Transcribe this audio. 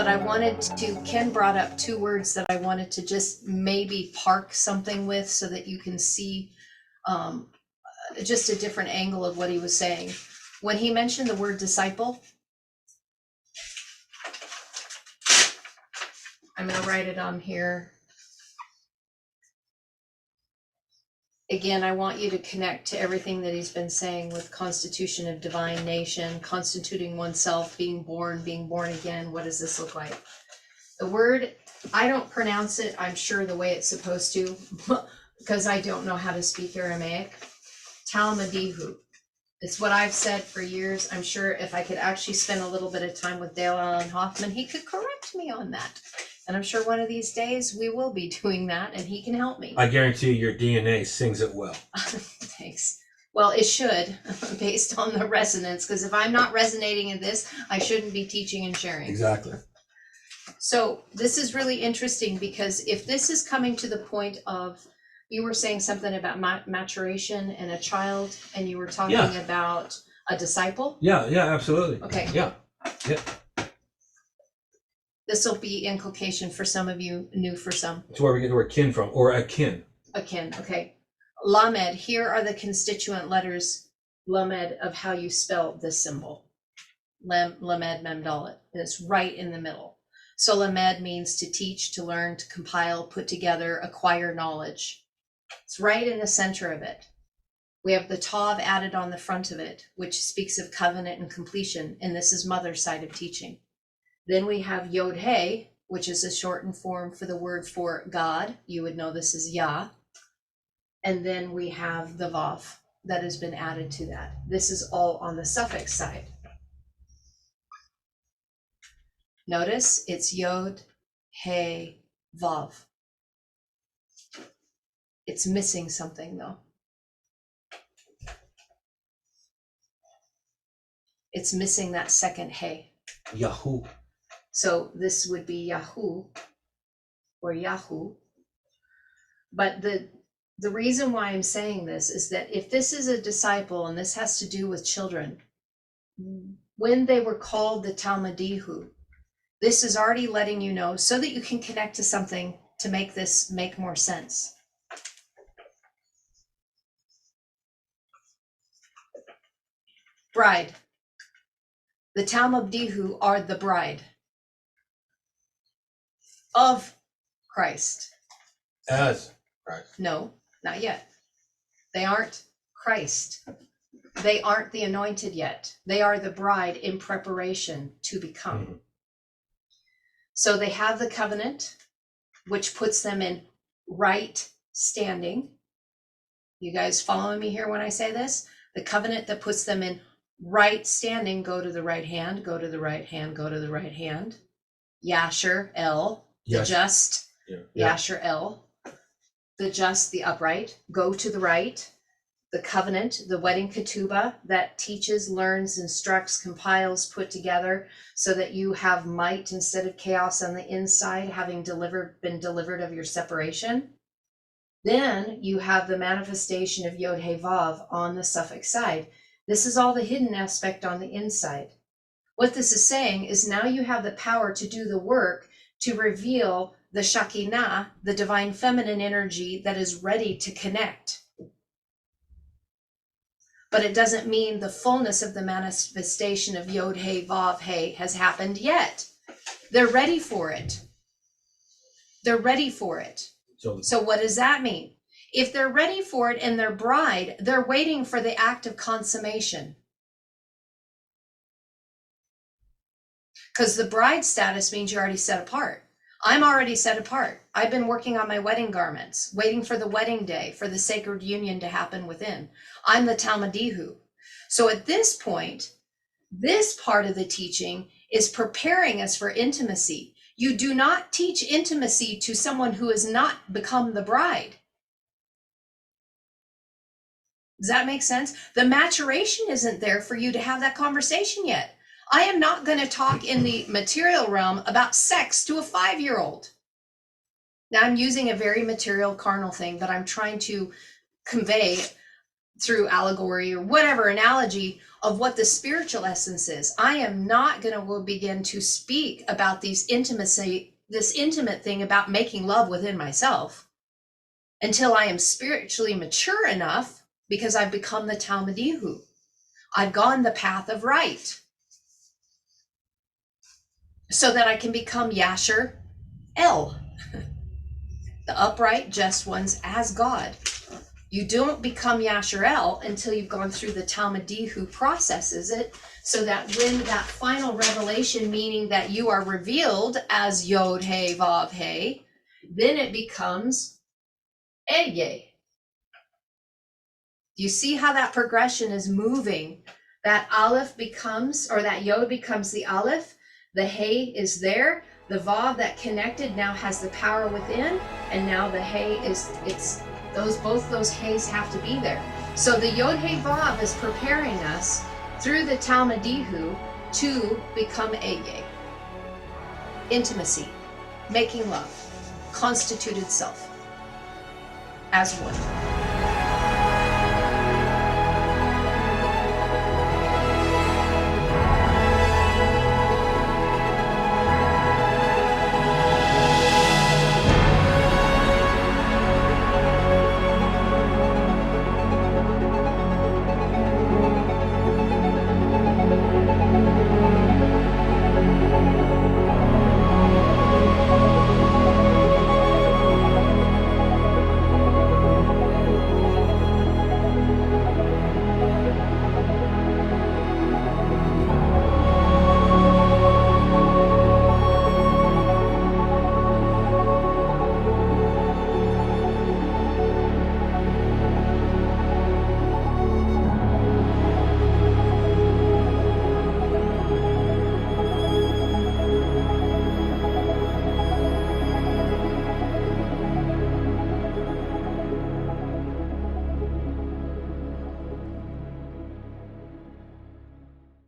but I wanted to, Ken brought up two words that I wanted to just maybe park something with so that you can see just a different angle of what he was saying. When he mentioned the word disciple, I'm going to write it on here. Again, I want you to connect to everything that he's been saying with constitution of divine nation, constituting oneself, being born again. What does this look like? The word, I don't pronounce it, I'm sure, the way it's supposed to, because I don't know how to speak Aramaic. Talmudihu. It's what I've said for years. I'm sure if I could actually spend a little bit of time with Dale Allen Hoffman, he could correct me on that. And I'm sure one of these days we will be doing that and he can help me. I guarantee you your DNA sings it well. Thanks. Well, it should, based on the resonance, because if I'm not resonating in this, I shouldn't be teaching and sharing. Exactly. So this is really interesting, because if this is coming to the point of, you were saying something about maturation and a child, and you were talking about a disciple. Yeah, absolutely. Okay. Yeah. This will be inculcation for some of you, new for some. It's where we get the word kin from, or akin. Akin, okay. Lamed, here are the constituent letters, lamed, of how you spell this symbol. Lamed, memdalet, and it's right in the middle. So lamed means to teach, to learn, to compile, put together, acquire knowledge. It's right in the center of it. We have the tav added on the front of it, which speaks of covenant and completion, and this is mother's side of teaching. Then we have Yod He, which is a shortened form for the word for God. You would know this is Yah. And then we have the Vav that has been added to that. This is all on the suffix side. Notice it's Yod, He, Vav. It's missing something though. It's missing that second He. Yahoo. So this would be Yahoo or Yahoo. But the reason why I'm saying this is that if this is a disciple, and this has to do with children, when they were called the Talmudihu, this is already letting you know so that you can connect to something to make this make more sense. Bride. The Talmudihu are the bride of Christ. As Christ. No, not yet. They aren't Christ. They aren't the anointed yet. They are the bride in preparation to become. Mm-hmm. So they have the covenant, which puts them in right standing. You guys following me here when I say this? The covenant that puts them in right standing, go to the right hand, go to the right hand, go to the right hand. Yasher El, the just. Yasher El, the just, the upright, go to the right. The covenant, the wedding ketubah that teaches, learns, instructs, compiles, put together so that you have might instead of chaos on the inside, having been delivered of your separation. Then you have the manifestation of Yod He Vav on the suffix side. This is all the hidden aspect on the inside. What this is saying is now you have the power to do the work to reveal the Shekinah, the divine feminine energy that is ready to connect. But it doesn't mean the fullness of the manifestation of Yod He Vav He has happened yet. They're ready for it. They're ready for it. So what does that mean? If they're ready for it and they're bride, they're waiting for the act of consummation. Because the bride status means you're already set apart. I'm already set apart. I've been working on my wedding garments, waiting for the wedding day, for the sacred union to happen within. I'm the Talmudihu. So at this point, this part of the teaching is preparing us for intimacy. You do not teach intimacy to someone who has not become the bride. Does that make sense? The maturation isn't there for you to have that conversation yet. I am not going to talk in the material realm about sex to a 5-year-old. Now I'm using a very material carnal thing, but I'm trying to convey through allegory or whatever analogy of what the spiritual essence is. I am not going to begin to speak about this intimate thing about making love within myself until I am spiritually mature enough, because I've become the Talmudihu. I've gone the path of right, so that I can become Yasher El, the upright, just ones as God. You don't become Yasher El until you've gone through the Talmudi who processes it, so that when that final revelation, meaning that you are revealed as Yod He Vav He, then it becomes Eye. Do you see how that progression is moving? That Aleph becomes, or that Yod becomes the Aleph, the He is there, the Vav that connected now has the power within, and now the He is, both those He's have to be there. So the Yod He Vav is preparing us through the Talmudihu to become Eye. Intimacy, making love, constituted self as one.